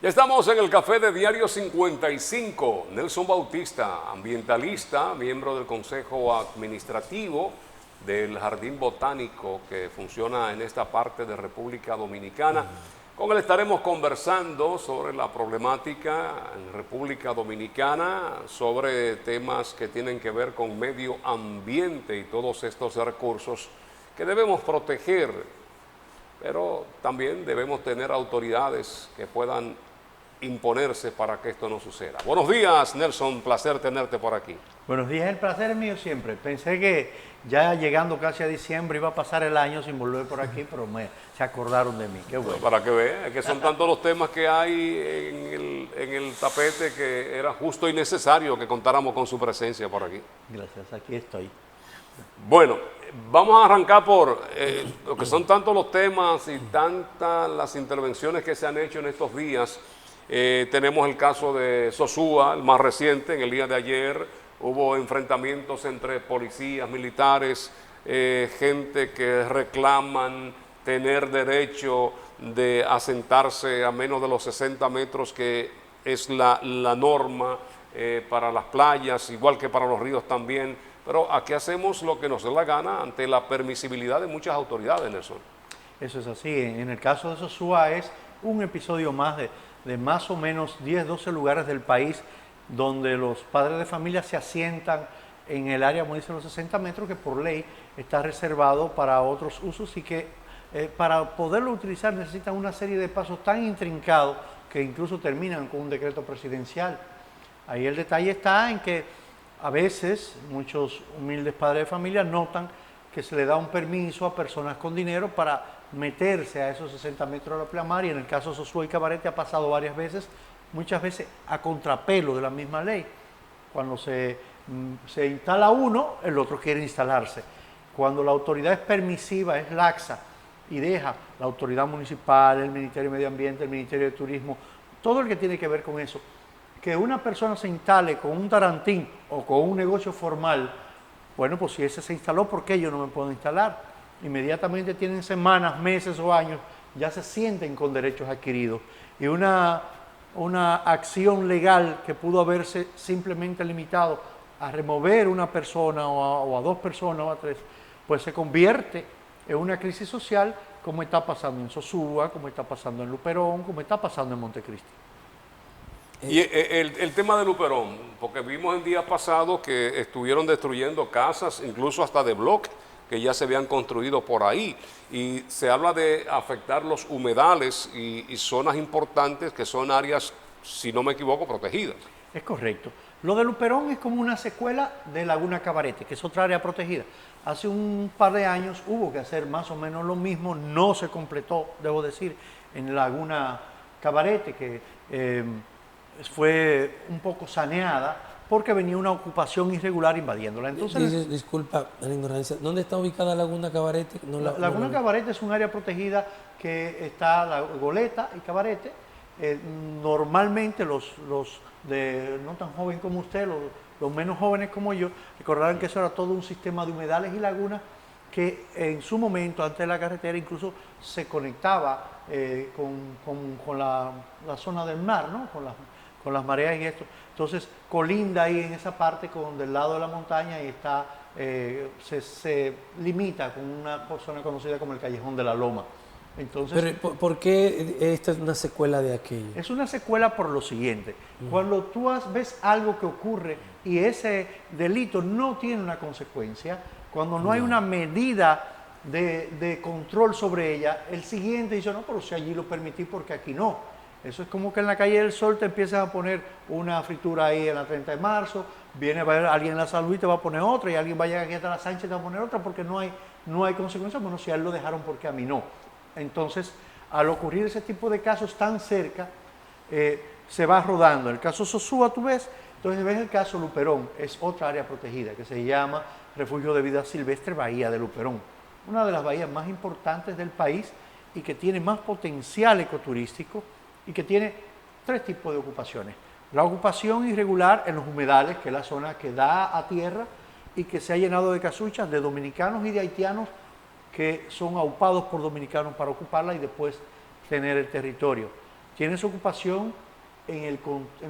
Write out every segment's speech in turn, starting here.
Ya estamos en el café de Diario 55. Nelson Bautista, ambientalista, miembro del Consejo Administrativo del Jardín Botánico que funciona en esta parte de República Dominicana. Con él estaremos conversando sobre la problemática en República Dominicana, sobre temas que tienen que ver con medio ambiente y todos estos recursos que debemos proteger, pero también debemos tener autoridades que puedan imponerse para que esto no suceda. Buenos días, Nelson, placer tenerte por aquí. Buenos días, el placer es mío siempre. Pensé que ya llegando casi a diciembre iba a pasar el año sin volver por aquí, pero se acordaron de mí, qué bueno. Para que vean, que son tantos los temas que hay en el tapete que era justo y necesario que contáramos con su presencia por aquí. Gracias, aquí estoy. Bueno, vamos a arrancar por lo que son tantos los temas y tantas las intervenciones que se han hecho en estos días. Tenemos el caso de Sosúa, el más reciente, en el día de ayer hubo enfrentamientos entre policías, militares, gente que reclaman tener derecho de asentarse a menos de los 60 metros que es la norma para las playas, igual que para los ríos también, pero aquí hacemos lo que nos dé la gana ante la permisibilidad de muchas autoridades, Nelson. Eso es así, en el caso de Sosúa es un episodio más de más o menos 10, 12 lugares del país donde los padres de familia se asientan en el área, como dicen, los 60 metros, que por ley está reservado para otros usos y que para poderlo utilizar necesitan una serie de pasos tan intrincados que incluso terminan con un decreto presidencial. Ahí el detalle está en que a veces muchos humildes padres de familia notan que se le da un permiso a personas con dinero para meterse a esos 60 metros de la pleamar, y en el caso de Sosúa y Cabarete ha pasado varias veces, muchas veces a contrapelo de la misma ley. Cuando se instala uno, el otro quiere instalarse. Cuando la autoridad es permisiva, es laxa, y deja la autoridad municipal, el Ministerio de Medio Ambiente, el Ministerio de Turismo, todo el que tiene que ver con eso, que una persona se instale con un tarantín o con un negocio formal, bueno, pues si ese se instaló, ¿por qué yo no me puedo instalar? Inmediatamente tienen semanas, meses o años, ya se sienten con derechos adquiridos. Y una acción legal que pudo haberse simplemente limitado a remover una persona o a dos personas o a tres, pues se convierte en una crisis social, como está pasando en Sosúa, como está pasando en Luperón, como está pasando en Montecristi. Y el tema de Luperón, porque vimos el día pasado que estuvieron destruyendo casas, incluso hasta de bloque, que ya se habían construido por ahí, y se habla de afectar los humedales y zonas importantes que son áreas, si no me equivoco, protegidas. Es correcto. Lo de Luperón es como una secuela de Laguna Cabarete, que es otra área protegida. Hace un par de años hubo que hacer más o menos lo mismo, no se completó, debo decir, en Laguna Cabarete, que fue un poco saneada, porque venía una ocupación irregular invadiéndola. Entonces, disculpa la ignorancia, ¿dónde está ubicada Laguna Cabarete? Laguna Cabarete es un área protegida que está la Goleta y Cabarete. Normalmente los de no tan joven como usted, los menos jóvenes como yo, recordarán que eso era todo un sistema de humedales y lagunas que en su momento, antes de la carretera, incluso se conectaba con la zona del mar, ¿no? Con las mareas y esto. Entonces, colinda ahí en esa parte del lado de la montaña y está, se limita con una zona conocida como el Callejón de la Loma. Entonces, pero, ¿por qué esta es una secuela de aquello? Es una secuela por lo siguiente. Cuando tú ves algo que ocurre y ese delito no tiene una consecuencia, cuando no hay una medida de control sobre ella, el siguiente dice, no, pero si allí lo permití, porque aquí no. Eso es como que en la calle del Sol te empiezan a poner una fritura ahí en la 30 de marzo, viene a ver alguien en la Salud y te va a poner otra, y alguien va a llegar aquí hasta la Sánchez y te va a poner otra, porque no hay consecuencias. Bueno, si a él lo dejaron, ¿por qué a mí no? Entonces, al ocurrir ese tipo de casos tan cerca, se va rodando. El caso Sosúa, tú ves, entonces ves el caso Luperón, es otra área protegida que se llama Refugio de Vida Silvestre Bahía de Luperón, una de las bahías más importantes del país y que tiene más potencial ecoturístico y que tiene tres tipos de ocupaciones. La ocupación irregular en los humedales, que es la zona que da a tierra y que se ha llenado de casuchas de dominicanos y de haitianos que son aupados por dominicanos para ocuparla y después tener el territorio. tienes ocupación en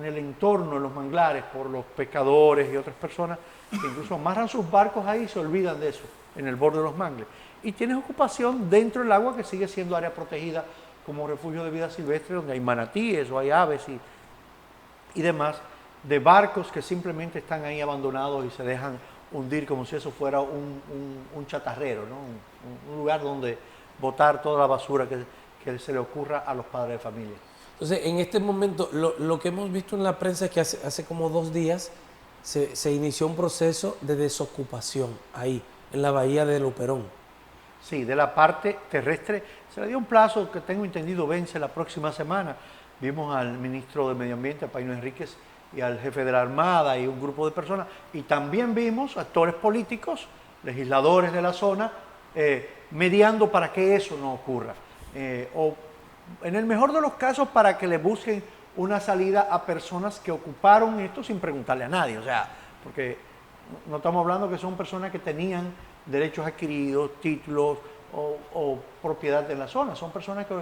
el entorno, en los manglares, por los pescadores y otras personas que incluso amarran sus barcos ahí y se olvidan de eso, en el borde de los mangles. Y tienes ocupación dentro del agua, que sigue siendo área protegida como refugio de vida silvestre, donde hay manatíes o hay aves y demás, de barcos que simplemente están ahí abandonados y se dejan hundir como si eso fuera un chatarrero, ¿no? Un lugar donde botar toda la basura que se le ocurra a los padres de familia. Entonces, en este momento, lo que hemos visto en la prensa es que hace como 2 días se inició un proceso de desocupación ahí, en la bahía de Luperón. Sí, de la parte terrestre se le dio un plazo que tengo entendido vence la próxima semana. Vimos al ministro de Medio Ambiente, a Paino Enríquez, y al jefe de la Armada y un grupo de personas, y también vimos actores políticos, legisladores de la zona, mediando para que eso no ocurra. O en el mejor de los casos, para que le busquen una salida a personas que ocuparon esto sin preguntarle a nadie. O sea, porque no estamos hablando que son personas que tenían derechos adquiridos, títulos o propiedad en la zona. Son personas que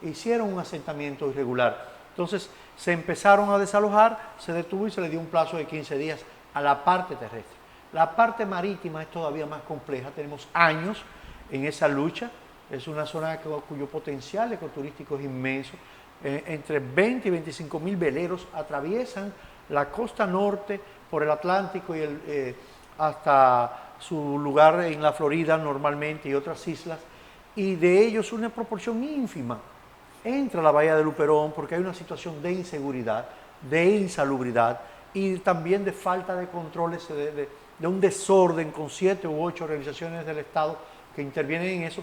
hicieron un asentamiento irregular. Entonces, se empezaron a desalojar, se detuvo y se le dio un plazo de 15 días a la parte terrestre. La parte marítima es todavía más compleja. Tenemos años en esa lucha. Es una zona cuyo potencial ecoturístico es inmenso. Entre 20 y 25 mil veleros atraviesan la costa norte por el Atlántico y hasta su lugar en la Florida normalmente y otras islas, y de ellos una proporción ínfima entra a la bahía de Luperón porque hay una situación de inseguridad, de insalubridad y también de falta de controles, de un desorden con 7 u 8 organizaciones del Estado que intervienen en eso,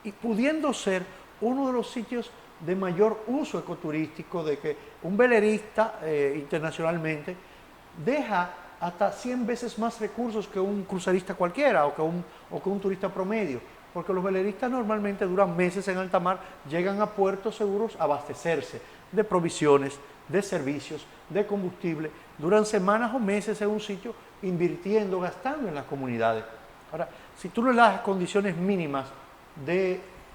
y pudiendo ser uno de los sitios de mayor uso ecoturístico, de que un velerista internacionalmente deja hasta 100 veces más recursos que un crucerista cualquiera o que un turista promedio, porque los veleristas normalmente duran meses en alta mar, llegan a puertos seguros a abastecerse de provisiones, de servicios, de combustible, duran semanas o meses en un sitio invirtiendo, gastando en las comunidades. Ahora, si tú le das condiciones mínimas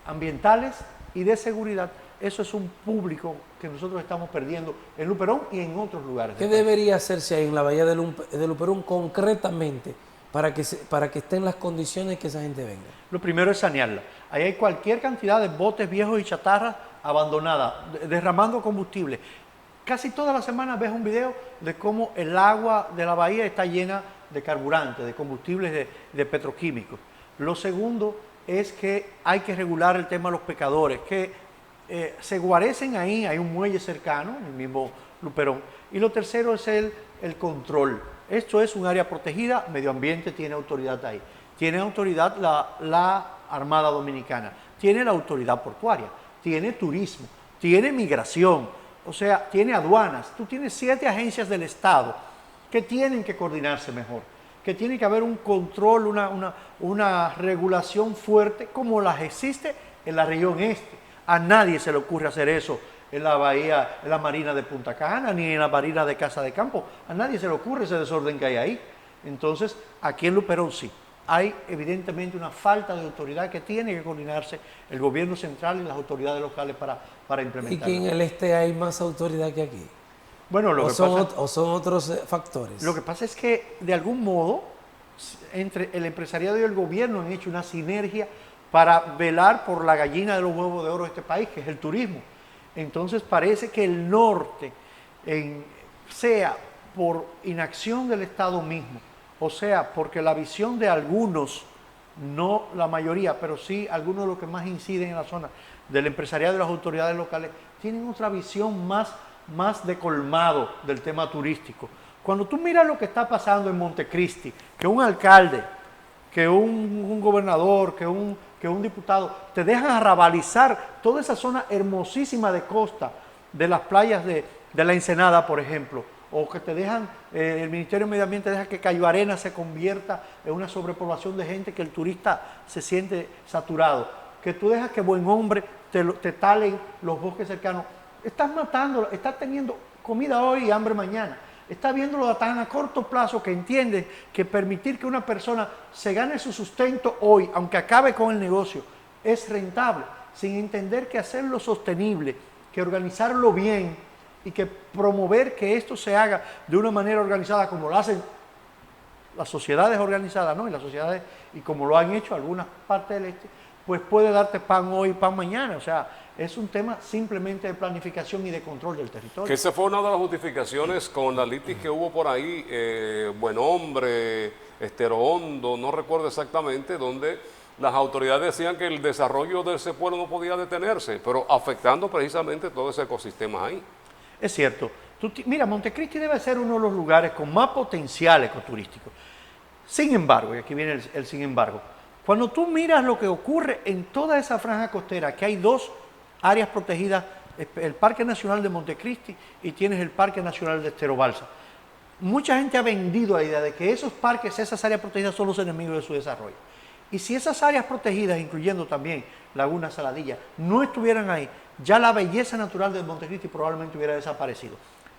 ambientales y de seguridad, eso es un público que nosotros estamos perdiendo en Luperón y en otros lugares. ¿Qué debería hacerse ahí en la bahía de Luperón concretamente para que estén las condiciones que esa gente venga? Lo primero es sanearla. Ahí hay cualquier cantidad de botes viejos y chatarras abandonadas, derramando combustible. Casi todas las semanas ves un video de cómo el agua de la bahía está llena de carburantes, de combustibles de petroquímicos. Lo segundo es que hay que regular el tema de los pescadores, que se guarecen ahí, hay un muelle cercano, en el mismo Luperón. Y lo tercero es el control. Esto es un área protegida, Medio Ambiente tiene autoridad ahí. Tiene autoridad la Armada Dominicana, tiene la autoridad portuaria, tiene turismo, tiene migración, o sea, tiene aduanas. Tú tienes 7 agencias del Estado que tienen que coordinarse mejor, que tiene que haber un control, una regulación fuerte como las existe en la región este. A nadie se le ocurre hacer eso en la bahía, en la marina de Punta Cana, ni en la marina de Casa de Campo. A nadie se le ocurre ese desorden que hay ahí. Entonces, aquí en Luperón sí. Hay evidentemente una falta de autoridad que tiene que coordinarse el gobierno central y las autoridades locales para implementarlo. ¿Y que en el este hay más autoridad que aquí? Bueno, ¿O son otros factores? Lo que pasa es que, de algún modo, entre el empresariado y el gobierno han hecho una sinergia para velar por la gallina de los huevos de oro de este país, que es el turismo. Entonces parece que el norte, sea por inacción del Estado mismo, o sea porque la visión de algunos, no la mayoría, pero sí algunos de los que más inciden en la zona, del empresariado y las autoridades locales, tienen otra visión más de colmado del tema turístico. Cuando tú miras lo que está pasando en Montecristi, que un alcalde, que un gobernador, que un diputado, te dejan arrabalizar toda esa zona hermosísima de costa, de las playas de la Ensenada, por ejemplo, o que te dejan, el Ministerio de Medio Ambiente deja que Cayo Arena se convierta en una sobrepoblación de gente, que el turista se siente saturado, que tú dejas que Buen Hombre te talen los bosques cercanos. Estás matando, estás teniendo comida hoy y hambre mañana. Estás viéndolo tan a corto plazo que entiendes que permitir que una persona se gane su sustento hoy, aunque acabe con el negocio, es rentable, sin entender que hacerlo sostenible que organizarlo bien y que promover que esto se haga de una manera organizada como lo hacen las sociedades organizadas, ¿no? Y las sociedades, y como lo han hecho algunas partes del este, pues puede darte pan hoy, pan mañana. O sea, es un tema simplemente de planificación y de control del territorio. Que esa fue una de las justificaciones con la litis que hubo por ahí, Buen Hombre, Estero Hondo, no recuerdo exactamente, donde las autoridades decían que el desarrollo de ese pueblo no podía detenerse, pero afectando precisamente todo ese ecosistema ahí. Es cierto. Mira, Montecristi debe ser uno de los lugares con más potencial ecoturístico. Sin embargo, y aquí viene el sin embargo, cuando tú miras lo que ocurre en toda esa franja costera, que hay dos áreas protegidas, el Parque Nacional de Montecristi y tienes el Parque Nacional de Estero Balsa. Mucha gente ha vendido la idea de que esos parques, esas áreas protegidas son los enemigos de su desarrollo. Y si esas áreas protegidas, incluyendo también Laguna Saladilla, no estuvieran ahí, ya la belleza natural de Montecristi probablemente hubiera desaparecido.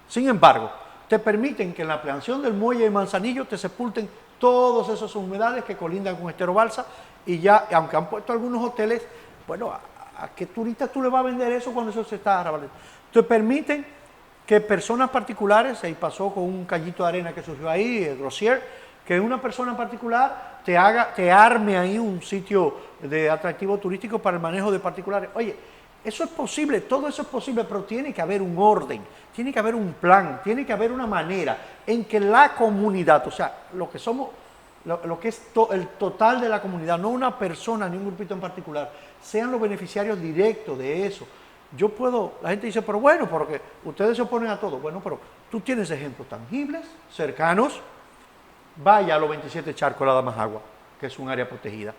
Sin embargo, te permiten que en la ampliación del muelle de Manzanillo te sepulten todos esos humedales que colindan con Estero Balsa, y ya, aunque han puesto algunos hoteles, bueno, ¿a qué turista tú le vas a vender eso cuando eso se está arrabalando? Te permiten que personas particulares, ahí pasó con un callito de arena que surgió ahí, el Grossier, que una persona particular te arme ahí un sitio de atractivo turístico para el manejo de particulares. Oye, eso es posible, todo eso es posible, pero tiene que haber un orden, tiene que haber un plan, tiene que haber una manera en que la comunidad, o sea, lo que somos, lo que es el total de la comunidad, no una persona ni un grupito en particular, sean los beneficiarios directos de eso. La gente dice, pero bueno, porque ustedes se oponen a todo. Bueno, pero tú tienes ejemplos tangibles, cercanos. Vaya a los 27 Charcos de la Damajagua, que es un área protegida.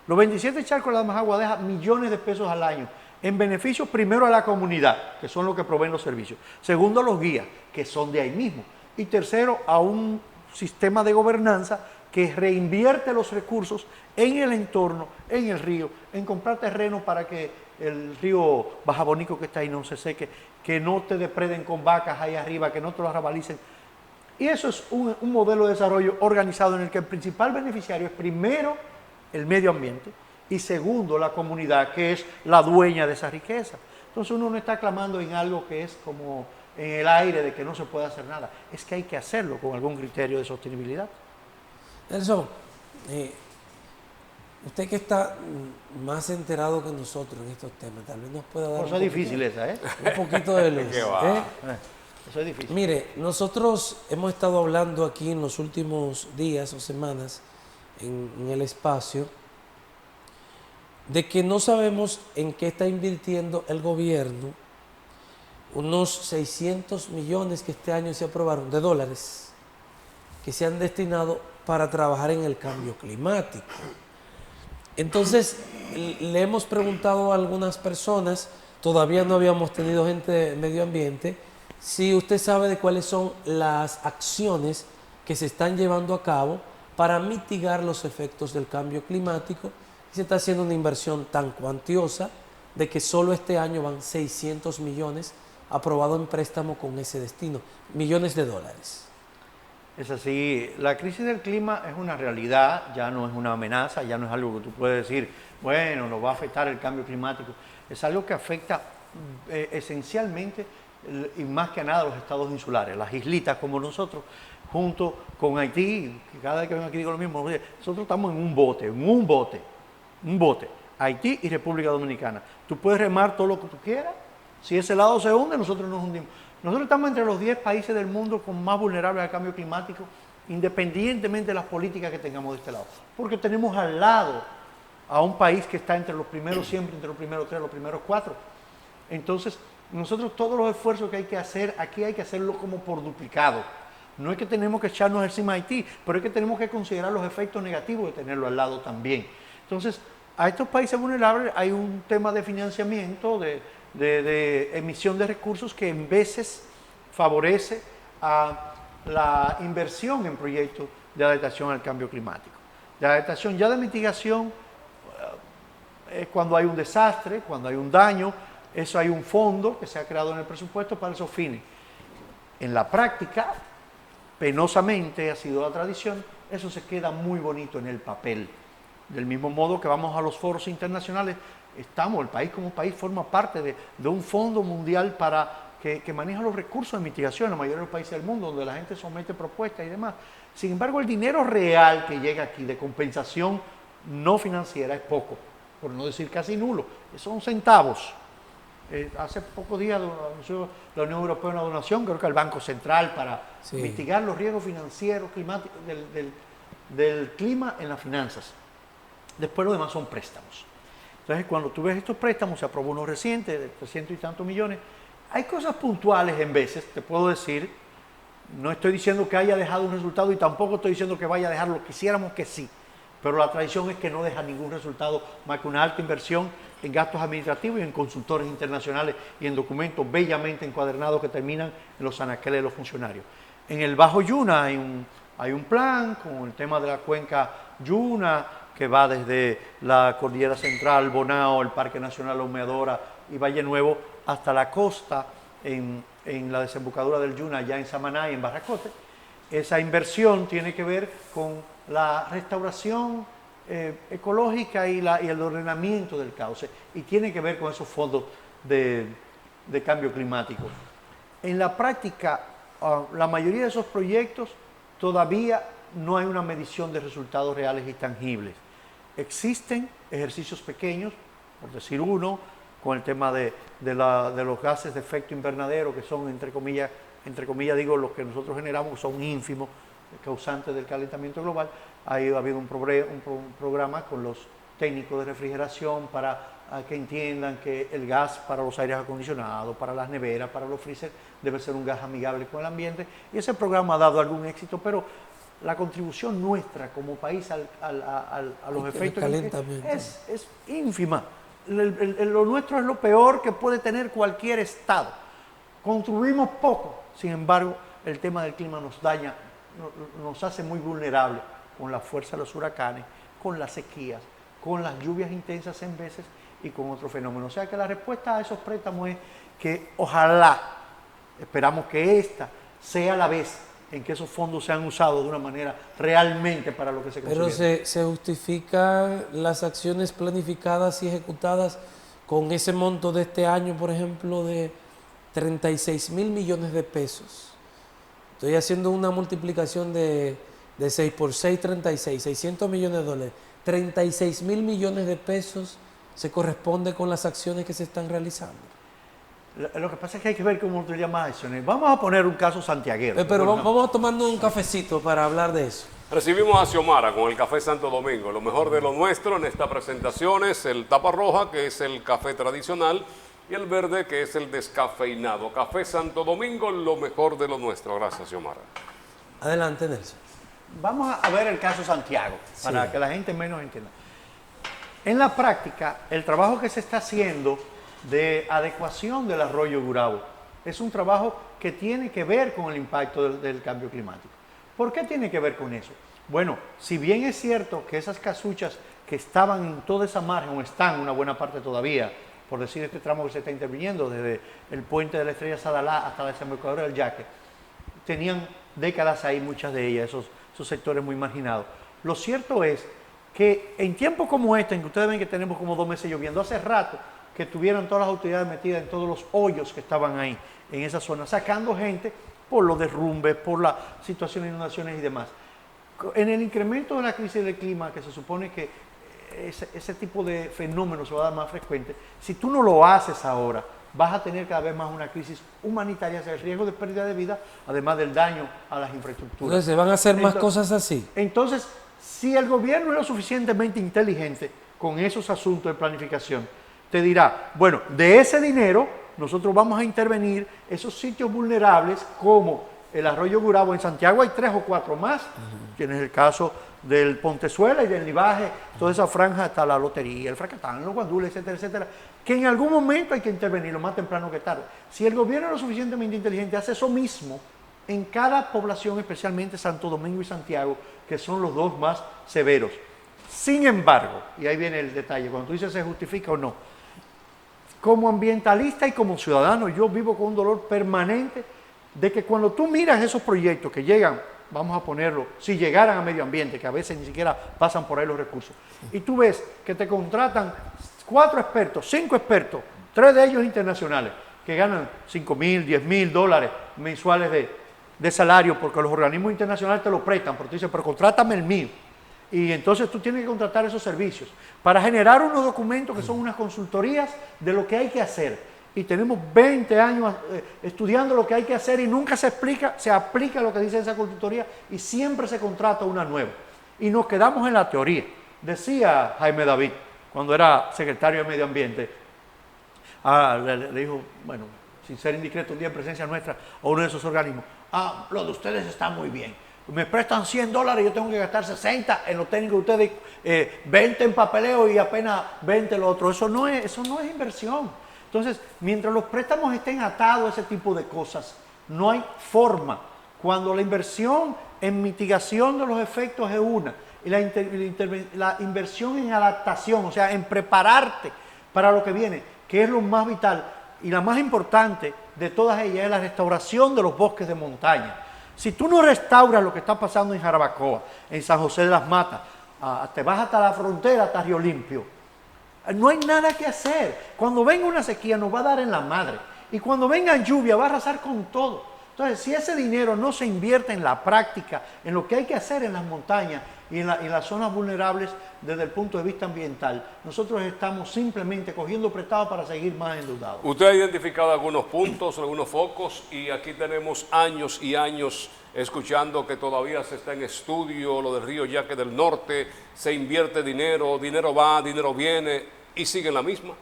Los 27 Charcos de la Damajagua dejan millones de pesos al año en beneficio primero a la comunidad, que son los que proveen los servicios. Segundo, a los guías, que son de ahí mismo. Y tercero, a un sistema de gobernanza que reinvierte los recursos en el entorno, en el río, en comprar terreno para que el río Bajabonico que está ahí no se seque, que no te depreden con vacas ahí arriba, que no te lo arrabalicen. Y eso es un modelo de desarrollo organizado en el que el principal beneficiario es primero el medio ambiente y segundo la comunidad, que es la dueña de esa riqueza. Entonces uno no está clamando en algo que es como en el aire de que no se puede hacer nada, es que hay que hacerlo con algún criterio de sostenibilidad. Nelson, usted que está más enterado que nosotros en estos temas, tal vez nos pueda dar Cosa difícil esa, ¿eh? Un poquito de luz. Eso es difícil. Mire, nosotros hemos estado hablando aquí en los últimos días o semanas en el espacio de que no sabemos en qué está invirtiendo el gobierno unos 600 millones que este año se aprobaron de dólares que se han destinado para trabajar en el cambio climático. Entonces, le hemos preguntado a algunas personas, todavía no habíamos tenido gente de medio ambiente, si usted sabe de cuáles son las acciones que se están llevando a cabo para mitigar los efectos del cambio climático. Y se está haciendo una inversión tan cuantiosa de que solo este año van 600 millones aprobados en préstamo con ese destino, millones de dólares. Es así, la crisis del clima es una realidad, ya no es una amenaza, ya no es algo que tú puedes decir, bueno, nos va a afectar el cambio climático, es algo que afecta esencialmente y más que nada a los estados insulares, las islitas como nosotros, junto con Haití, que cada vez que vengo aquí digo lo mismo, nosotros estamos en un bote, Haití y República Dominicana. Tú puedes remar todo lo que tú quieras, si ese lado se hunde, nosotros nos hundimos. Nosotros estamos entre los 10 países del mundo con más vulnerables al cambio climático, independientemente de las políticas que tengamos de este lado. Porque tenemos al lado a un país que está entre los primeros, siempre entre los primeros 3, los primeros 4. Entonces, nosotros todos los esfuerzos que hay que hacer, aquí hay que hacerlo como por duplicado. No es que tenemos que echarnos encima a Haití, pero es que tenemos que considerar los efectos negativos de tenerlo al lado también. Entonces, a estos países vulnerables hay un tema de financiamiento, de emisión de recursos que en veces favorece a la inversión en proyectos de adaptación al cambio climático. De adaptación, ya de mitigación, es cuando hay un desastre, cuando hay un daño, eso hay un fondo que se ha creado en el presupuesto para esos fines. En la práctica, penosamente ha sido la tradición, eso se queda muy bonito en el papel. Del mismo modo que vamos a los foros internacionales, el país como país forma parte de un fondo mundial que maneja los recursos de mitigación en la mayoría de los países del mundo, donde la gente somete propuestas y demás. Sin embargo, el dinero real que llega aquí de compensación no financiera es poco, por no decir casi nulo, son centavos. Hace pocos días anunció la Unión Europea una donación, creo que al Banco Central, para mitigar los riesgos financieros climáticos del clima en las finanzas. Después lo demás son préstamos. Entonces, cuando tú ves estos préstamos, se aprobó uno reciente de 300 y tantos millones, hay cosas puntuales en veces, te puedo decir, no estoy diciendo que haya dejado un resultado y tampoco estoy diciendo que vaya a dejar lo quisiéramos que sí, pero la tradición es que no deja ningún resultado más que una alta inversión en gastos administrativos y en consultores internacionales y en documentos bellamente encuadernados que terminan en los anaqueles de los funcionarios. En el Bajo Yuna hay un plan con el tema de la cuenca Yuna, que va desde la Cordillera Central, Bonao, el Parque Nacional La Humeadora y Valle Nuevo, hasta la costa en la desembocadura del Yuna, allá en Samaná y en Barracote. Esa inversión tiene que ver con la restauración ecológica y el ordenamiento del cauce, y tiene que ver con esos fondos de cambio climático. En la práctica, la mayoría de esos proyectos todavía no hay una medición de resultados reales y tangibles. Existen ejercicios pequeños, por decir uno, con el tema de los gases de efecto invernadero, que son, entre comillas digo, los que nosotros generamos, son ínfimos, causantes del calentamiento global. Ha habido un programa con los técnicos de refrigeración para que entiendan que el gas para los aires acondicionados, para las neveras, para los freezers, debe ser un gas amigable con el ambiente. Y ese programa ha dado algún éxito, pero la contribución nuestra como país a los efectos es ínfima. Lo nuestro es lo peor que puede tener cualquier estado. Contribuimos poco, sin embargo, el tema del clima nos daña, nos hace muy vulnerables con la fuerza de los huracanes, con las sequías, con las lluvias intensas en veces y con otros fenómenos. O sea que la respuesta a esos préstamos es que ojalá, esperamos que esta sea la vez en que esos fondos sean usados de una manera realmente para lo que se considera. Pero se justifican las acciones planificadas y ejecutadas con ese monto de este año, por ejemplo, de 36 mil millones de pesos. Estoy haciendo una multiplicación de 6 por 6, 36, 600 millones de dólares. 36 mil millones de pesos se corresponde con las acciones que se están realizando. Lo que pasa es que hay que ver cómo tú llamas acciones. Vamos a poner un caso santiaguero. Pero vamos a tomarnos un cafecito para hablar de eso. Recibimos a Xiomara con el Café Santo Domingo. Lo mejor de lo nuestro en esta presentación es el tapa roja, que es el café tradicional, y el verde, que es el descafeinado. Café Santo Domingo, lo mejor de lo nuestro. Gracias, Xiomara. Adelante, Nelson. Vamos a ver el caso Santiago, para que la gente menos entienda. En la práctica, el trabajo que se está haciendo de adecuación del arroyo Gurabo es un trabajo que tiene que ver con el impacto del cambio climático. ¿Por qué tiene que ver con eso? Bueno, si bien es cierto que esas casuchas que estaban en toda esa margen, o están una buena parte todavía, por decir este tramo que se está interviniendo, desde el puente de la Estrella Sadalá hasta la desembocadura del Yaque, tenían décadas ahí, muchas de ellas, esos sectores muy marginados. Lo cierto es que en tiempos como este, en que ustedes ven que tenemos como 2 meses lloviendo, hace rato que tuvieran todas las autoridades metidas en todos los hoyos que estaban ahí, en esa zona, sacando gente por los derrumbes, por la situación de inundaciones y demás. En el incremento de la crisis del clima, que se supone que ese tipo de fenómenos se va a dar más frecuente, si tú no lo haces ahora, vas a tener cada vez más una crisis humanitaria, o sea, el riesgo de pérdida de vida, además del daño a las infraestructuras. Entonces, ¿van a hacer más cosas así? Entonces, si el gobierno es lo suficientemente inteligente con esos asuntos de planificación, te dirá, bueno, de ese dinero nosotros vamos a intervenir esos sitios vulnerables como el arroyo Gurabo. En Santiago hay 3 o 4 más. Tienes el caso del Pontezuela y del Libaje, toda esa franja hasta la Lotería, el Fracatán, los Guandules, etcétera, etcétera, que en algún momento hay que intervenir, lo más temprano que tarde. Si el gobierno es lo suficientemente inteligente, hace eso mismo en cada población, especialmente Santo Domingo y Santiago, que son los 2 más severos. Sin embargo, y ahí viene el detalle, cuando tú dices se justifica o no, como ambientalista y como ciudadano, yo vivo con un dolor permanente de que cuando tú miras esos proyectos que llegan vamos a ponerlo, si llegaran a medio ambiente, que a veces ni siquiera pasan por ahí los recursos, y tú ves que te contratan 4 expertos, 5 expertos, 3 de ellos internacionales, que ganan $5,000, $10,000 mensuales de salario, porque los organismos internacionales te lo prestan, porque tú dices, pero contrátame el mío. Y entonces tú tienes que contratar esos servicios para generar unos documentos que son unas consultorías de lo que hay que hacer. Y tenemos 20 años estudiando lo que hay que hacer y nunca se aplica lo que dice esa consultoría y siempre se contrata una nueva. Y nos quedamos en la teoría. Decía Jaime David, cuando era secretario de Medio Ambiente, le dijo, bueno, sin ser indiscreto, un día en presencia nuestra, a uno de esos organismos, lo de ustedes está muy bien. Me prestan $100 y yo tengo que gastar 60 en lo técnico de ustedes, 20 en papeleo y apenas 20 en lo otro. Eso no es inversión. Entonces, mientras los préstamos estén atados a ese tipo de cosas, no hay forma. Cuando la inversión en mitigación de los efectos es una, y la inversión en adaptación, o sea, en prepararte para lo que viene, que es lo más vital y la más importante de todas ellas, es la restauración de los bosques de montaña. Si tú no restauras lo que está pasando en Jarabacoa, en San José de las Matas, te vas hasta la frontera, hasta Río Limpio, no hay nada que hacer. Cuando venga una sequía nos va a dar en la madre. Y cuando venga lluvia va a arrasar con todo. Entonces, si ese dinero no se invierte en la práctica, en lo que hay que hacer en las montañas y en las zonas vulnerables desde el punto de vista ambiental, nosotros estamos simplemente cogiendo prestado para seguir más endeudados. Usted ha identificado algunos puntos, algunos focos, y aquí tenemos años y años escuchando que todavía se está en estudio lo del río Yaque del Norte, se invierte dinero, dinero va, dinero viene, y sigue en la misma.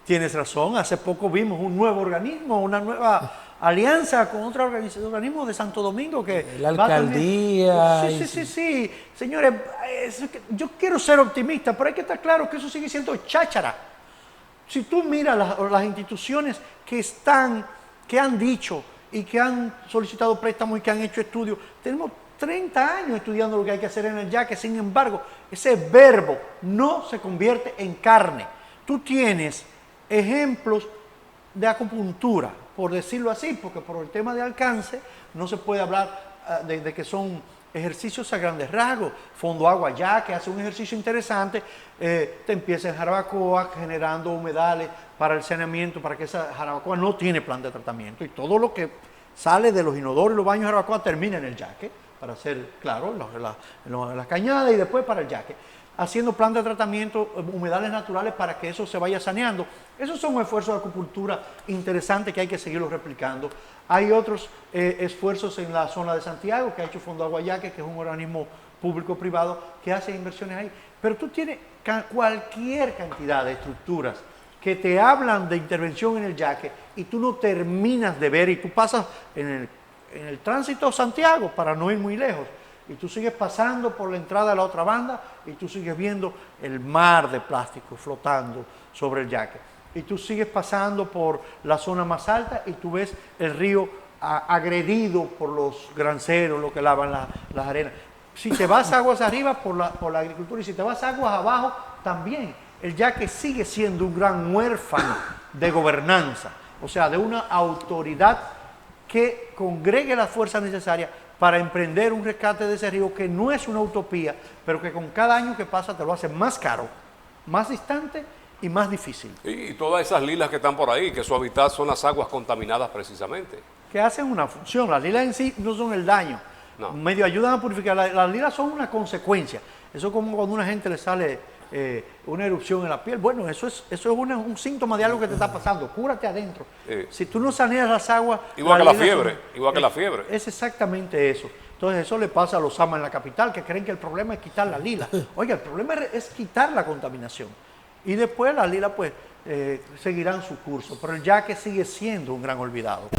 Tienes razón, hace poco vimos un nuevo organismo, una nueva alianza con otro organismo de Santo Domingo que la alcaldía. Sí. Señores, yo quiero ser optimista, pero hay que estar claro que eso sigue siendo cháchara. Si tú miras las instituciones que han dicho y que han solicitado préstamos y que han hecho estudios, tenemos 30 años estudiando lo que hay que hacer en el Yaque. Sin embargo, ese verbo no se convierte en carne. Tú tienes ejemplos de acupuntura, por decirlo así, porque por el tema de alcance no se puede hablar de que son ejercicios a grandes rasgos. Fondo Agua Yaque hace un ejercicio interesante, te empieza en Jarabacoa generando humedales para el saneamiento, para que esa Jarabacoa no tiene plan de tratamiento, y todo lo que sale de los inodoros y los baños de Jarabacoa termina en el Yaque, para ser claro, en las cañadas y después para el Yaque, haciendo plan de tratamiento, humedales naturales para que eso se vaya saneando. Esos son esfuerzos de acupuntura interesantes que hay que seguirlos replicando. Hay otros esfuerzos en la zona de Santiago que ha hecho Fondo Agua Yaque, que es un organismo público-privado que hace inversiones ahí. Pero tú tienes cualquier cantidad de estructuras que te hablan de intervención en el Yaque y tú no terminas de ver, y tú pasas en el tránsito Santiago, para no ir muy lejos, y tú sigues pasando por la entrada de la otra banda y tú sigues viendo el mar de plástico flotando sobre el Yaque. Y tú sigues pasando por la zona más alta y tú ves el río agredido por los granceros, los que lavan las arenas. Si te vas aguas arriba por la agricultura, y si te vas aguas abajo también, el Yaque sigue siendo un gran huérfano de gobernanza, o sea, de una autoridad que congregue las fuerzas necesarias para emprender un rescate de ese río, que no es una utopía, pero que con cada año que pasa te lo hace más caro, más distante y más difícil. Y todas esas lilas que están por ahí, que su hábitat son las aguas contaminadas precisamente. Que hacen una función. Las lilas en sí no son el daño. No. Medio ayudan a purificar. Las lilas son una consecuencia. Eso es como cuando a una gente le sale una erupción en la piel. Bueno, eso es un síntoma de algo que te está pasando. Cúrate adentro. Si tú no saneas las aguas... Igual que la fiebre. Igual que la fiebre. Es exactamente eso. Entonces eso le pasa a los amas en la capital, que creen que el problema es quitar la lila. Oiga, el problema es quitar la contaminación. Y después las lilas pues seguirán su curso. Pero el Yaque sigue siendo un gran olvidado.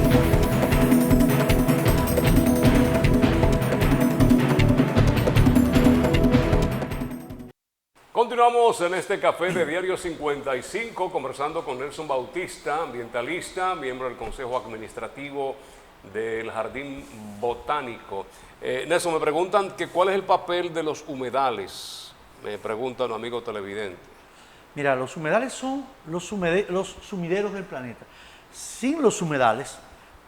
Continuamos en este café de Diario 55 conversando con Nelson Bautista, ambientalista, miembro del Consejo Administrativo del Jardín Botánico. Nelson, me preguntan que cuál es el papel de los humedales, me pregunta un amigo televidente. Mira, los humedales son los sumideros del planeta. Sin los humedales,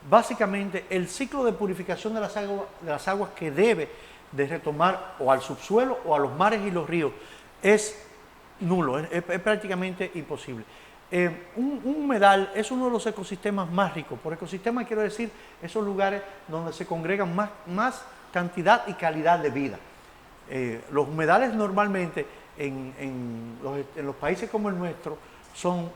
básicamente el ciclo de purificación de las aguas que debe de retomar o al subsuelo o a los mares y los ríos es nulo, es prácticamente imposible. Un humedal es uno de los ecosistemas más ricos. Por ecosistema quiero decir esos lugares donde se congregan más cantidad y calidad de vida. Los humedales normalmente en los países como el nuestro son,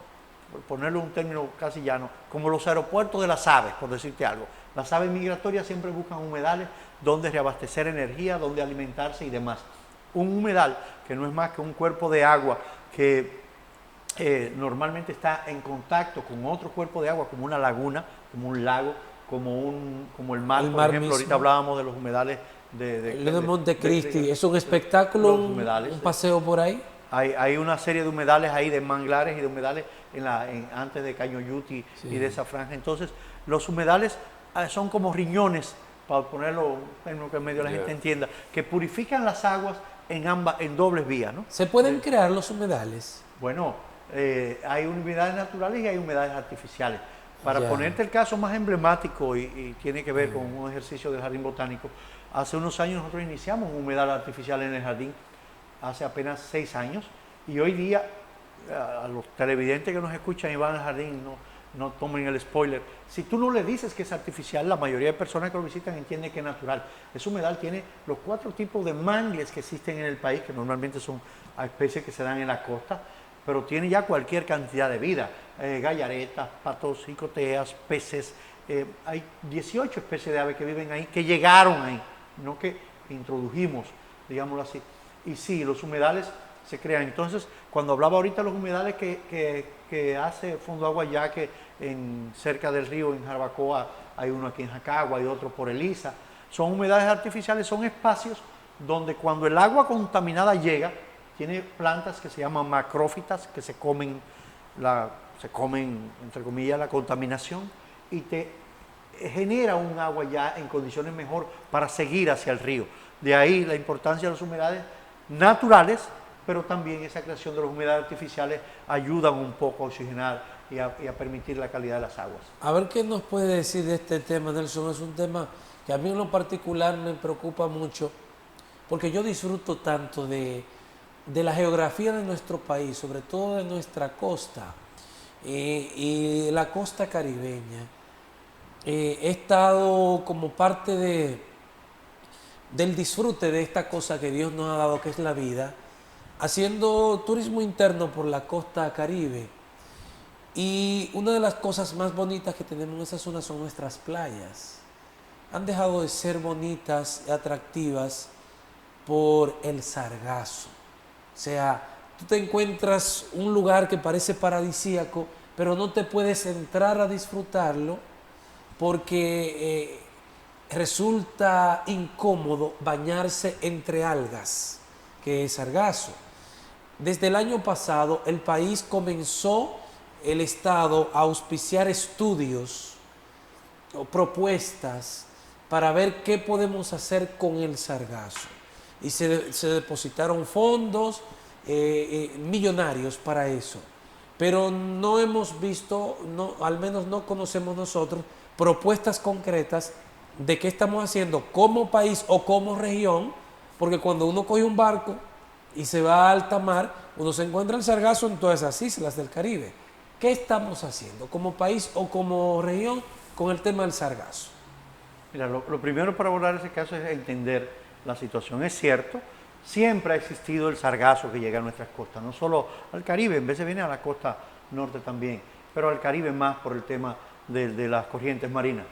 por ponerlo en un término casi llano, como los aeropuertos de las aves, por decirte algo. Las aves migratorias siempre buscan humedales donde reabastecer energía, donde alimentarse y demás. Un humedal, que no es más que un cuerpo de agua que normalmente está en contacto con otro cuerpo de agua, como una laguna, como un lago, como el mar, por ejemplo. Mismo. Ahorita hablábamos de los humedales de Montecristi. ¿Es un espectáculo, un paseo por ahí? Hay una serie de humedales ahí, de manglares y de humedales antes de Cañoyuti y de esa franja. Entonces, los humedales son como riñones, para ponerlo en lo que medio la gente entienda, que purifican las aguas en dobles vías, ¿no? ¿Se pueden crear los humedales? Bueno, hay humedales naturales y hay humedales artificiales. Para ponerte el caso más emblemático y tiene que ver con un ejercicio del Jardín Botánico, hace unos años nosotros iniciamos un humedal artificial en el jardín, hace apenas 6 años, y hoy día a los televidentes que nos escuchan y van al jardín, no tomen el spoiler. Si tú no le dices que es artificial, la mayoría de personas que lo visitan entienden que es natural. Ese humedal tiene los 4 tipos de mangles que existen en el país, que normalmente son especies que se dan en la costa, pero tiene ya cualquier cantidad de vida, gallaretas, patos, jicoteas, peces. Hay 18 especies de aves que viven ahí, que llegaron ahí, no que introdujimos, digámoslo así. Y sí, los humedales se crean. Entonces, cuando hablaba ahorita de los humedales que hace Fondo Agua Yaque cerca del río, en Jarabacoa, hay uno aquí en Jacagua, hay otro por Elisa, son humedales artificiales, son espacios donde cuando el agua contaminada llega, tiene plantas que se llaman macrófitas, que se comen, entre comillas, la contaminación, y te genera un agua ya en condiciones mejor para seguir hacia el río. De ahí la importancia de los humedales naturales, pero también esa creación de los humedales artificiales ayudan un poco a oxigenar y a permitir la calidad de las aguas. A ver qué nos puede decir de este tema, Nelson. Es un tema que a mí en lo particular me preocupa mucho, porque yo disfruto tanto de la geografía de nuestro país, sobre todo de nuestra costa y la costa caribeña. He estado como parte del disfrute de esta cosa que Dios nos ha dado, que es la vida, haciendo turismo interno por la costa caribe. Y una de las cosas más bonitas que tenemos en esa zona son nuestras playas. Han dejado de ser bonitas y atractivas por el sargazo. O sea, tú te encuentras un lugar que parece paradisíaco, pero no te puedes entrar a disfrutarlo porque resulta incómodo bañarse entre algas, que es sargazo. Desde el año pasado, el país comenzó, el Estado, a auspiciar estudios o propuestas para ver qué podemos hacer con el sargazo. Y se depositaron fondos millonarios para eso. Pero no hemos visto, al menos no conocemos nosotros, propuestas concretas de qué estamos haciendo como país o como región, porque cuando uno coge un barco y se va a alta mar, uno se encuentra el sargazo en todas esas islas del Caribe. ¿Qué estamos haciendo como país o como región con el tema del sargazo? Mira, lo primero para abordar ese caso es entender la situación. Es cierto, siempre ha existido el sargazo que llega a nuestras costas, no solo al Caribe, en vez de viene a la costa norte también, pero al Caribe más por el tema de las corrientes marinas.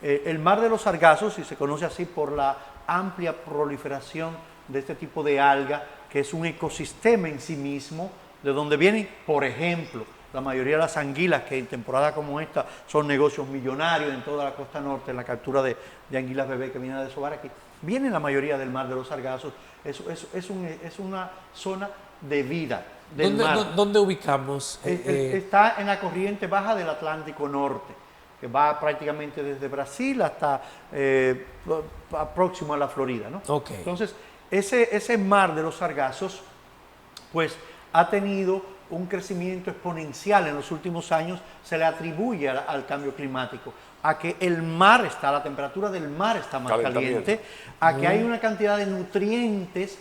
El mar de los sargazos, y se conoce así por la amplia proliferación de este tipo de alga, que es un ecosistema en sí mismo, de donde vienen, por ejemplo, la mayoría de las anguilas, que en temporada como esta son negocios millonarios en toda la costa norte, en la captura de anguilas bebé que vienen a desovar aquí, viene la mayoría del mar de los sargazos. Es una zona de vida del mar. ¿Dónde ubicamos? Está en la corriente baja del Atlántico Norte, que va prácticamente desde Brasil hasta próximo a la Florida, ¿no? Okay. Entonces, ese mar de los sargazos, pues, ha tenido un crecimiento exponencial en los últimos años, se le atribuye al cambio climático, a que el mar está, la temperatura del mar está más caliente, a que hay una cantidad de nutrientes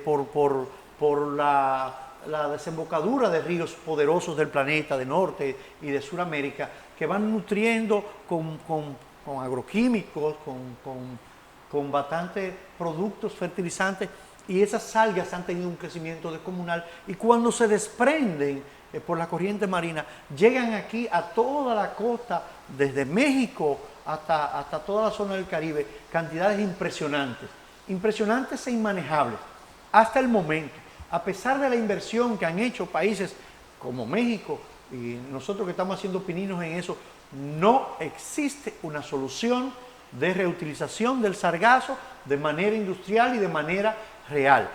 por la desembocadura de ríos poderosos del planeta, de Norte y de Suramérica, que van nutriendo con agroquímicos, con bastantes productos fertilizantes, y esas algas han tenido un crecimiento descomunal, y cuando se desprenden por la corriente marina, llegan aquí a toda la costa, desde México hasta toda la zona del Caribe, cantidades impresionantes e inmanejables. Hasta el momento, a pesar de la inversión que han hecho países como México, y nosotros que estamos haciendo pininos en eso, no existe una solución de reutilización del sargazo de manera industrial y de manera real.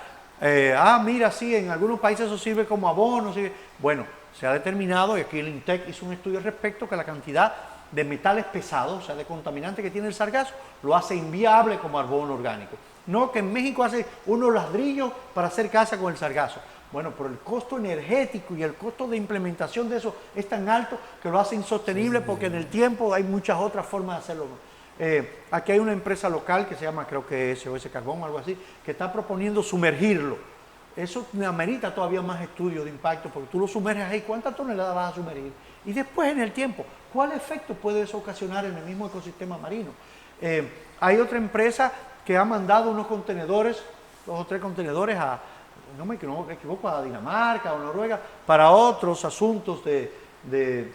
Mira, sí, en algunos países eso sirve como abono. Sirve. Bueno, se ha determinado, y aquí el INTEC hizo un estudio al respecto, que la cantidad de metales pesados, o sea, de contaminantes que tiene el sargazo, lo hace inviable como abono orgánico. No que en México hace unos ladrillos para hacer casa con el sargazo. Bueno, pero el costo energético y el costo de implementación de eso es tan alto que lo hace insostenible, porque en el tiempo hay muchas otras formas de hacerlo. Aquí hay una empresa local que se llama, creo que SOS Carbón o algo así, que está proponiendo sumergirlo. Eso amerita todavía más estudios de impacto, porque tú lo sumerges ahí, ¿cuántas toneladas vas a sumergir? Y después en el tiempo, ¿cuál efecto puede eso ocasionar en el mismo ecosistema marino? Hay otra empresa que ha mandado unos contenedores, 2 o 3 contenedores no me equivoco, a Dinamarca o Noruega, para otros asuntos de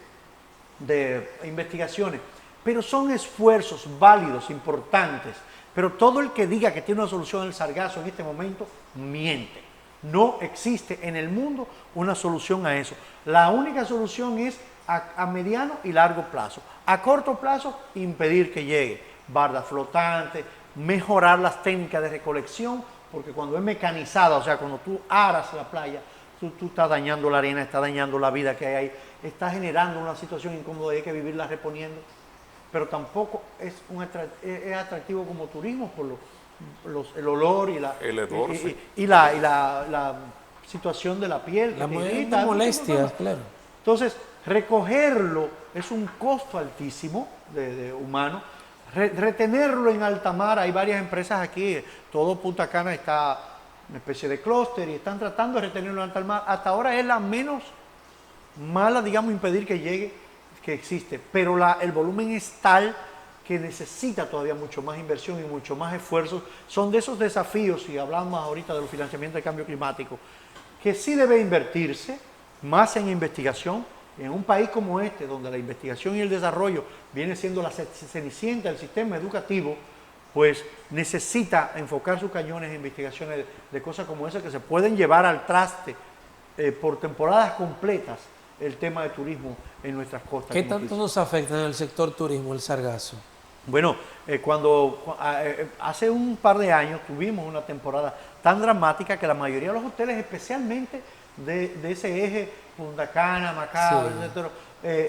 investigaciones. Pero son esfuerzos válidos, importantes. Pero todo el que diga que tiene una solución al sargazo en este momento, miente. No existe en el mundo una solución a eso. La única solución es a mediano y largo plazo. A corto plazo, impedir que llegue bardas flotantes, mejorar las técnicas de recolección, porque cuando es mecanizada, o sea, cuando tú aras la playa, tú estás dañando la arena, estás dañando la vida que hay ahí, estás generando una situación incómoda y hay que vivirla reponiendo. Pero tampoco es atractivo como turismo por el olor y la situación de la piel. La molestia, claro. Entonces, recogerlo es un costo altísimo de humano. Retenerlo en alta mar, hay varias empresas aquí, todo Punta Cana está una especie de clúster y están tratando de retenerlo en alta mar. Hasta ahora es la menos mala, digamos, impedir que llegue, que existe, pero el volumen es tal que necesita todavía mucho más inversión y mucho más esfuerzo. Son de esos desafíos, y hablamos ahorita de los financiamientos del cambio climático, que sí debe invertirse más en investigación. En un país como este, donde la investigación y el desarrollo viene siendo la cenicienta del sistema educativo, pues necesita enfocar sus cañones en investigaciones de cosas como esas, que se pueden llevar al traste por temporadas completas el tema de turismo en nuestras costas. ¿Qué tanto nos afecta en el sector turismo el sargazo? Bueno, hace un par de años tuvimos una temporada tan dramática que la mayoría de los hoteles, especialmente de ese eje Punta Cana, Macao, sí, etc.,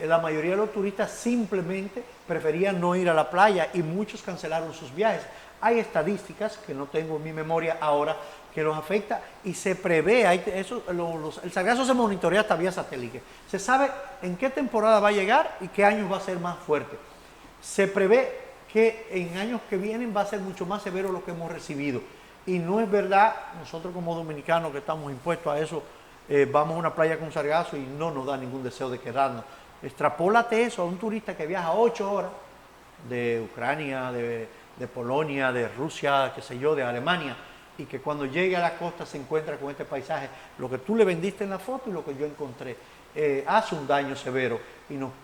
la mayoría de los turistas simplemente preferían no ir a la playa y muchos cancelaron sus viajes. Hay estadísticas que no tengo en mi memoria ahora que los afecta y se prevé, el sargazo se monitorea hasta vía satélite. Se sabe en qué temporada va a llegar y qué años va a ser más fuerte. Se prevé que en años que vienen va a ser mucho más severo lo que hemos recibido. Y no es verdad, nosotros como dominicanos que estamos impuestos a eso, vamos a una playa con sargazo y no nos da ningún deseo de quedarnos. Extrapólate eso a un turista que viaja 8 horas de Ucrania, de Polonia, de Rusia, qué sé yo, de Alemania, y que cuando llegue a la costa se encuentra con este paisaje, lo que tú le vendiste en la foto y lo que yo encontré, hace un daño severo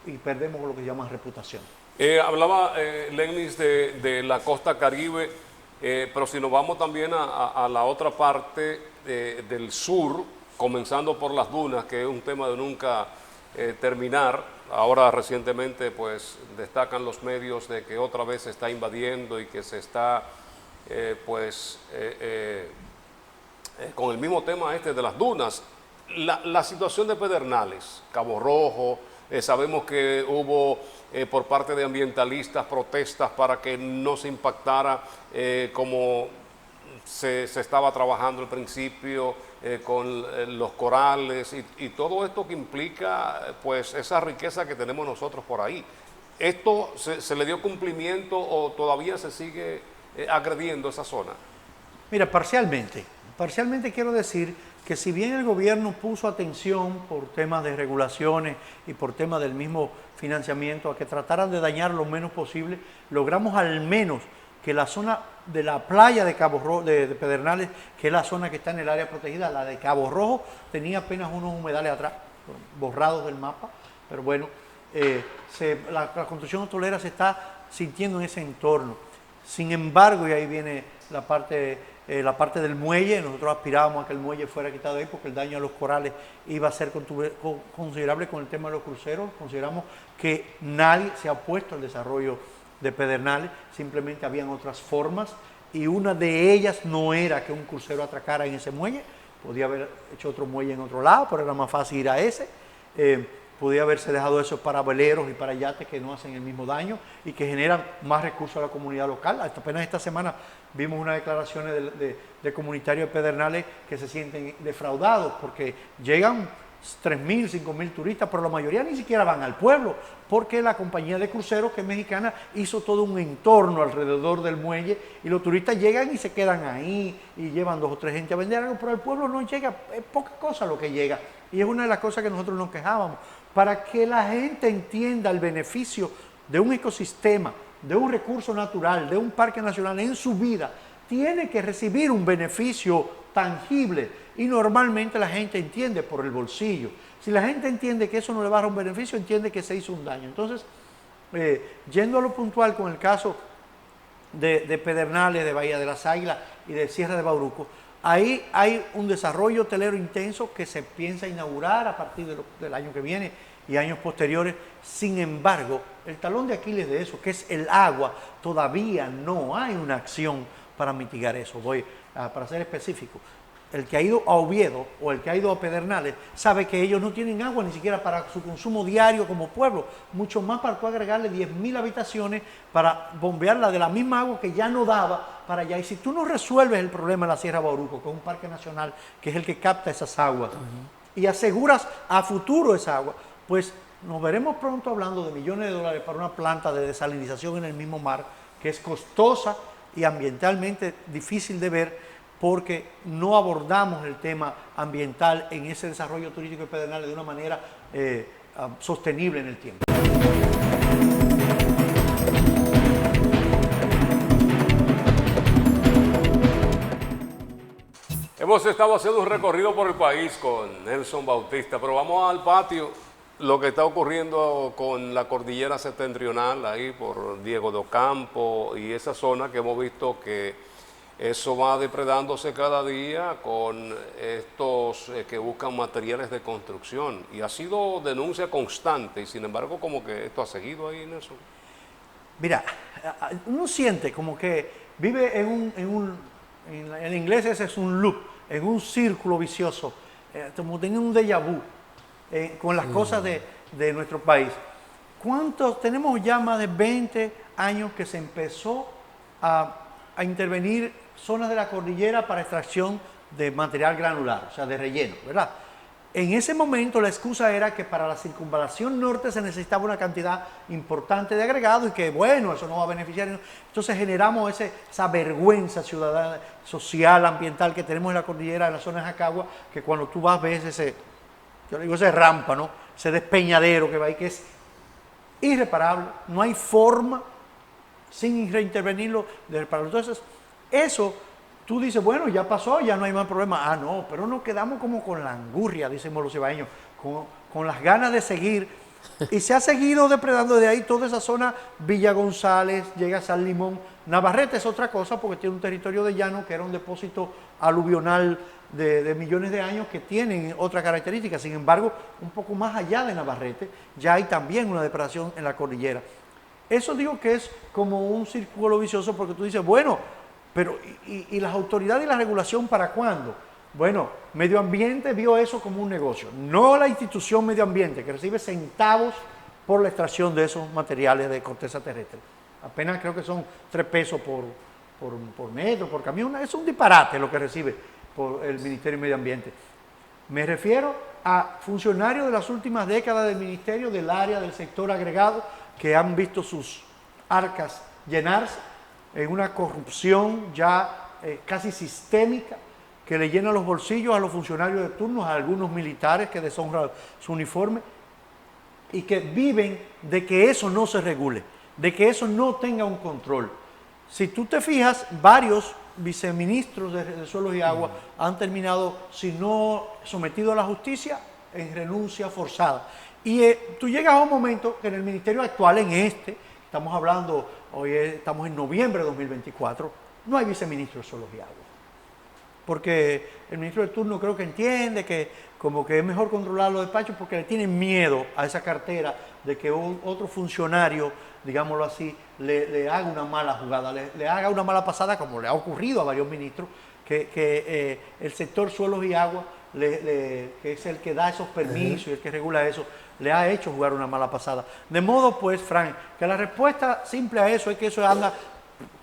y perdemos lo que llaman reputación. Hablaba Lenis de la costa Caribe, pero si nos vamos también a la otra parte del sur, comenzando por las dunas, que es un tema de nunca terminar. Ahora recientemente pues destacan los medios de que otra vez se está invadiendo y que se está con el mismo tema de las dunas. La situación de Pedernales, Cabo Rojo, sabemos que hubo por parte de ambientalistas protestas para que no se impactara como se estaba trabajando al principio con los corales y todo esto que implica pues esa riqueza que tenemos nosotros por ahí. ¿Esto se le dio cumplimiento o todavía se sigue agrediendo esa zona? Mira, parcialmente. Parcialmente quiero decir que si bien el gobierno puso atención por temas de regulaciones y por temas del mismo financiamiento a que trataran de dañar lo menos posible, logramos al menos que la zona de la playa de Cabo Rojo, de Pedernales, que es la zona que está en el área protegida, la de Cabo Rojo, tenía apenas unos humedales atrás, borrados del mapa, pero bueno, la construcción hotelera se está sintiendo en ese entorno. Sin embargo, y ahí viene la parte del muelle, nosotros aspirábamos a que el muelle fuera quitado ahí porque el daño a los corales iba a ser considerable con el tema de los cruceros. Consideramos que nadie se ha opuesto al desarrollo de Pedernales, simplemente habían otras formas y una de ellas no era que un crucero atracara en ese muelle, podía haber hecho otro muelle en otro lado, pero era más fácil ir a ese. Podía haberse dejado eso para veleros y para yates que no hacen el mismo daño y que generan más recursos a la comunidad local. Apenas esta semana vimos unas declaraciones de comunitarios de Pedernales que se sienten defraudados porque llegan 3.000, 5.000 turistas, pero la mayoría ni siquiera van al pueblo, porque la compañía de cruceros, que es mexicana, hizo todo un entorno alrededor del muelle y los turistas llegan y se quedan ahí y llevan 2 o 3 gente a vender algo, pero el pueblo no llega, es poca cosa lo que llega. Y es una de las cosas que nosotros nos quejábamos, para que la gente entienda el beneficio de un ecosistema, de un recurso natural, de un parque nacional en su vida, tiene que recibir un beneficio tangible y normalmente la gente entiende por el bolsillo. Si la gente entiende que eso no le va a dar un beneficio, entiende que se hizo un daño. Entonces, yendo a lo puntual con el caso de Pedernales, de Bahía de las Águilas y de Sierra de Bauruco, ahí hay un desarrollo hotelero intenso que se piensa inaugurar a partir del año que viene y años posteriores. Sin embargo, el talón de Aquiles de eso, que es el agua, todavía no hay una acción para mitigar eso. Para ser específico, el que ha ido a Oviedo o el que ha ido a Pedernales sabe que ellos no tienen agua ni siquiera para su consumo diario como pueblo, mucho más para tú agregarle 10.000 habitaciones para bombearla de la misma agua que ya no daba para allá. Y si tú no resuelves el problema de la Sierra Bauruco, que es un parque nacional que es el que capta esas aguas, y aseguras a futuro esa agua, pues nos veremos pronto hablando de millones de dólares para una planta de desalinización en el mismo mar, que es costosa y ambientalmente difícil de ver, porque no abordamos el tema ambiental en ese desarrollo turístico de Pedernales de una manera sostenible en el tiempo. Hemos estado haciendo un recorrido por el país con Nelson Bautista, pero vamos al patio. Lo que está ocurriendo con la cordillera septentrional, ahí por Diego de Ocampo y esa zona que hemos visto que eso va depredándose cada día con estos que buscan materiales de construcción. Y ha sido denuncia constante y sin embargo como que esto ha seguido ahí, Nelson. Mira, uno siente como que vive en inglés ese es un loop, en un círculo vicioso, como tiene un déjà vu. Con las cosas de nuestro país. Tenemos ya más de 20 años que se empezó a intervenir zonas de la cordillera para extracción de material granular, o sea, de relleno, ¿verdad? En ese momento la excusa era que para la circunvalación norte se necesitaba una cantidad importante de agregado y que, bueno, eso no va a beneficiar. Entonces generamos esa vergüenza ciudadana, social, ambiental que tenemos en la cordillera, en la zona de Jacagua, que cuando tú vas ves yo le digo esa rampa, ¿no? Ese despeñadero que va ahí, que es irreparable, no hay forma sin reintervenirlo de repararlo. Entonces, eso, tú dices, bueno, ya pasó, ya no hay más problema. Ah, no, pero nos quedamos como con la angurria, decimos los cibaeños, con las ganas de seguir. Y se ha seguido depredando de ahí toda esa zona, Villa González, llega a San Limón. Navarrete es otra cosa porque tiene un territorio de llano que era un depósito aluvional de millones de años que tienen otra característica. Sin embargo, un poco más allá de Navarrete, ya hay también una depredación en la cordillera. Eso digo que es como un círculo vicioso porque tú dices, bueno, pero ¿y las autoridades y la regulación para cuándo? Bueno, Medio Ambiente vio eso como un negocio, no la institución Medio Ambiente, que recibe centavos por la extracción de esos materiales de corteza terrestre. Apenas creo que son 3 pesos por metro, por camión. Es un disparate lo que recibe por el Ministerio de Medio Ambiente. Me refiero a funcionarios de las últimas décadas del Ministerio, del área, del sector agregado, que han visto sus arcas llenarse en una corrupción ya casi sistémica, que le llena los bolsillos a los funcionarios de turno, a algunos militares que deshonran su uniforme, y que viven de que eso no se regule, de que eso no tenga un control. Si tú te fijas, varios viceministros de Suelos y Agua han terminado, si no sometidos a la justicia, en renuncia forzada. Y tú llegas a un momento que en el ministerio actual, estamos hablando, estamos en noviembre de 2024, no hay viceministro de Suelos y Agua. Porque el ministro de turno creo que entiende que como que es mejor controlar los despachos porque le tienen miedo a esa cartera de que otro funcionario, digámoslo así, le haga una mala jugada, le haga una mala pasada, como le ha ocurrido a varios ministros, que el sector Suelos y Agua, que es el que da esos permisos y el que regula eso, le ha hecho jugar una mala pasada. De modo, pues, Frank, que la respuesta simple a eso es que eso anda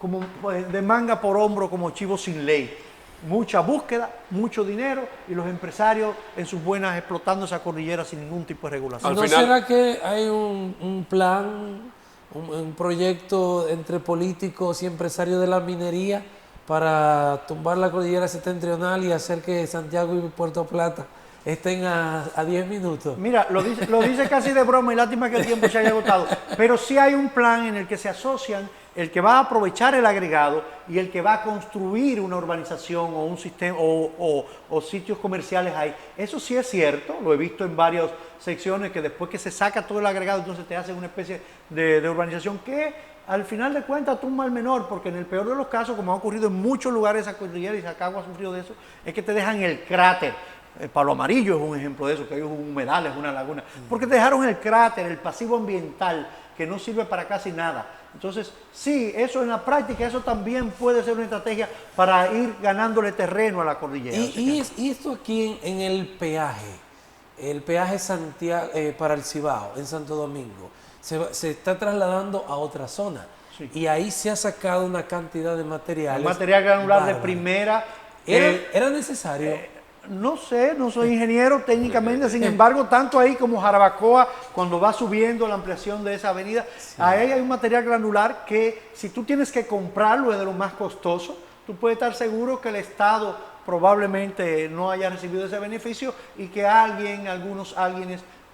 como de manga por hombro, como chivo sin ley. Mucha búsqueda, mucho dinero y los empresarios en sus buenas explotando esa cordillera sin ningún tipo de regulación. ¿No será que hay un plan, un proyecto entre políticos y empresarios de la minería para tumbar la cordillera septentrional y hacer que Santiago y Puerto Plata estén a 10 minutos? Mira, lo dice casi de broma y lástima que el tiempo se haya agotado, pero sí hay un plan en el que se asocian el que va a aprovechar el agregado y el que va a construir una urbanización o un sistema o sitios comerciales ahí. Eso sí es cierto, lo he visto en varias secciones, que después que se saca todo el agregado, entonces te hacen una especie de urbanización que al final de cuentas tumba al menor, porque en el peor de los casos, como ha ocurrido en muchos lugares de esa cordillera, y Sacagua ha sufrido de eso, es que te dejan el cráter. El Palo Amarillo es un ejemplo de eso, que hay un humedal, es una laguna, porque te dejaron el cráter, el pasivo ambiental, que no sirve para casi nada. Entonces, sí, eso en la práctica, eso también puede ser una estrategia para ir ganándole terreno a la cordillera. Y esto aquí en el peaje Santiago, para el Cibao, en Santo Domingo, se está trasladando a otra zona. Sí. Y ahí se ha sacado una cantidad de materiales. Un material granular de primera. ¿Era necesario? No sé, no soy ingeniero técnicamente, sin embargo, tanto ahí como Jarabacoa, cuando va subiendo la ampliación de esa avenida, sí, ahí hay un material granular que si tú tienes que comprarlo es de lo más costoso, tú puedes estar seguro que el Estado probablemente no haya recibido ese beneficio y que algunos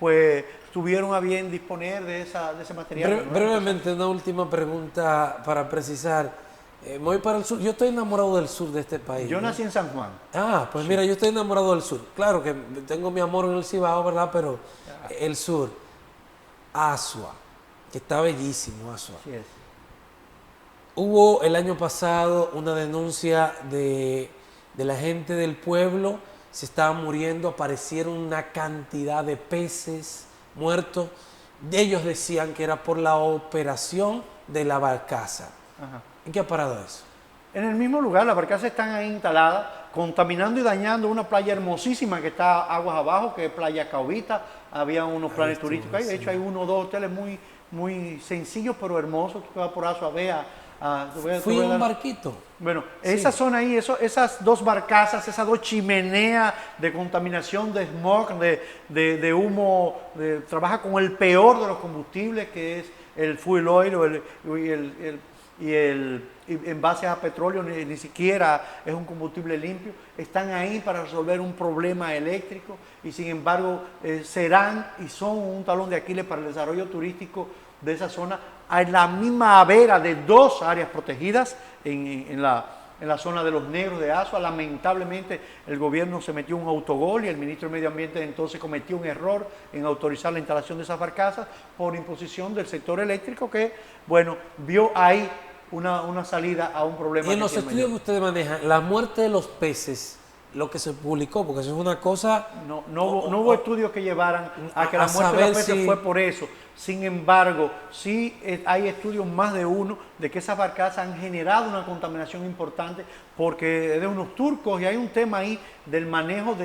pues tuvieron a bien disponer de ese material. Brevemente, una última pregunta para precisar. Me voy para el sur. Yo estoy enamorado del sur de este país. Yo nací en San Juan. Pues sí. Mira, yo estoy enamorado del sur. Claro que tengo mi amor en el Cibao, ¿verdad? Pero el sur, Asua, que está bellísimo, Asua. Sí es. Hubo el año pasado una denuncia de la gente del pueblo. Se estaban muriendo, aparecieron una cantidad de peces muertos. Ellos decían que era por la operación de la barcaza. Ajá. ¿En qué ha parado eso? En el mismo lugar, las barcazas están ahí instaladas, contaminando y dañando una playa hermosísima que está aguas abajo, que es Playa Caubita. Había unos planes turísticos ahí. De hecho, hay 1 o 2 hoteles muy, muy sencillos, pero hermosos. Tú vas por Asua, Fui en un barquito. Bueno, sí. Esa zona ahí, esas 2 barcazas, esas 2 chimeneas de contaminación, de smog, de humo, trabaja con el peor de los combustibles, que es el fuel oil y en base a petróleo, ni siquiera es un combustible limpio. Están ahí para resolver un problema eléctrico y sin embargo serán y son un talón de Aquiles para el desarrollo turístico de esa zona. Hay la misma vera de 2 áreas protegidas en la zona de los Negros de Asua. Lamentablemente el gobierno se metió un autogol y el ministro de Medio Ambiente entonces cometió un error en autorizar la instalación de esas barcazas por imposición del sector eléctrico que, bueno, vio ahí una salida a un problema. Y en los estudios que ustedes manejan, la muerte de los peces, lo que se publicó, porque eso es una cosa... No hubo estudios que llevaran a que la muerte de los peces fue por eso. Sin embargo, sí hay estudios, más de uno, de que esas barcazas han generado una contaminación importante porque es de unos turcos y hay un tema ahí del manejo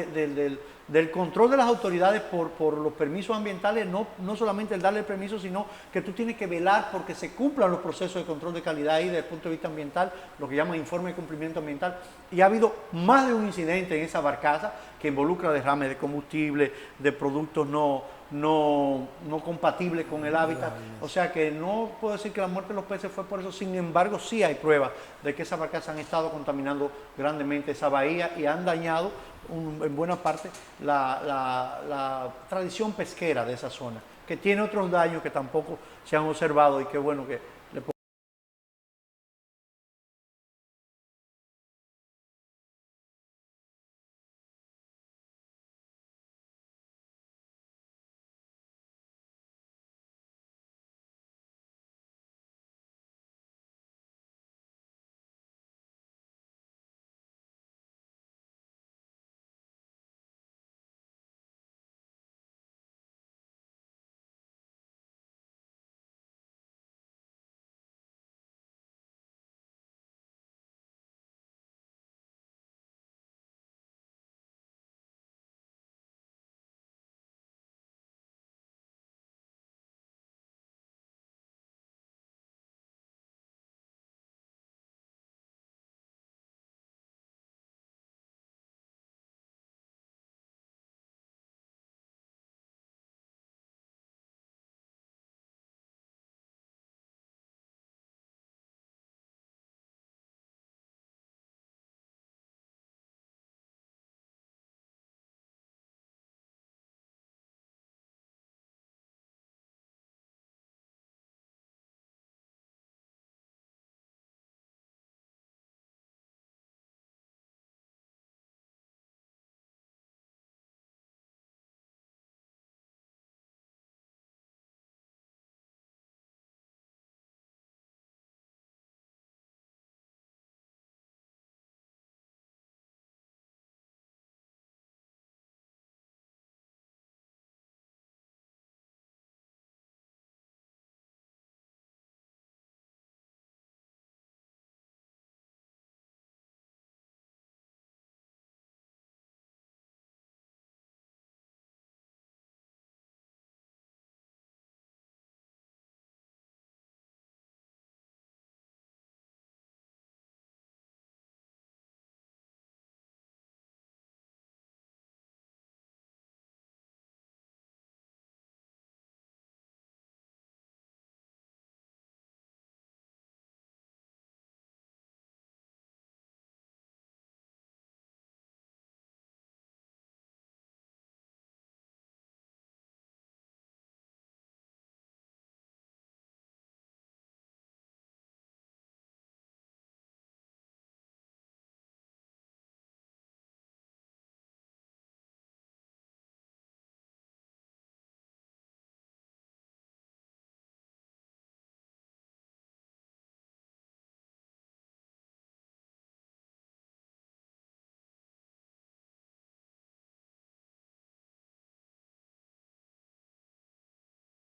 del control de las autoridades por los permisos ambientales, no solamente el darle el permiso, sino que tú tienes que velar porque se cumplan los procesos de control de calidad ahí desde el punto de vista ambiental, lo que llaman informe de cumplimiento ambiental. Y ha habido más de un incidente en esa barcaza que involucra derrames de combustible, de productos no no compatible con el hábitat. O sea que no puedo decir que la muerte de los peces fue por eso. Sin embargo, sí hay pruebas de que esas barcazas han estado contaminando grandemente esa bahía y han dañado en buena parte la tradición pesquera de esa zona, que tiene otros daños que tampoco se han observado y que bueno que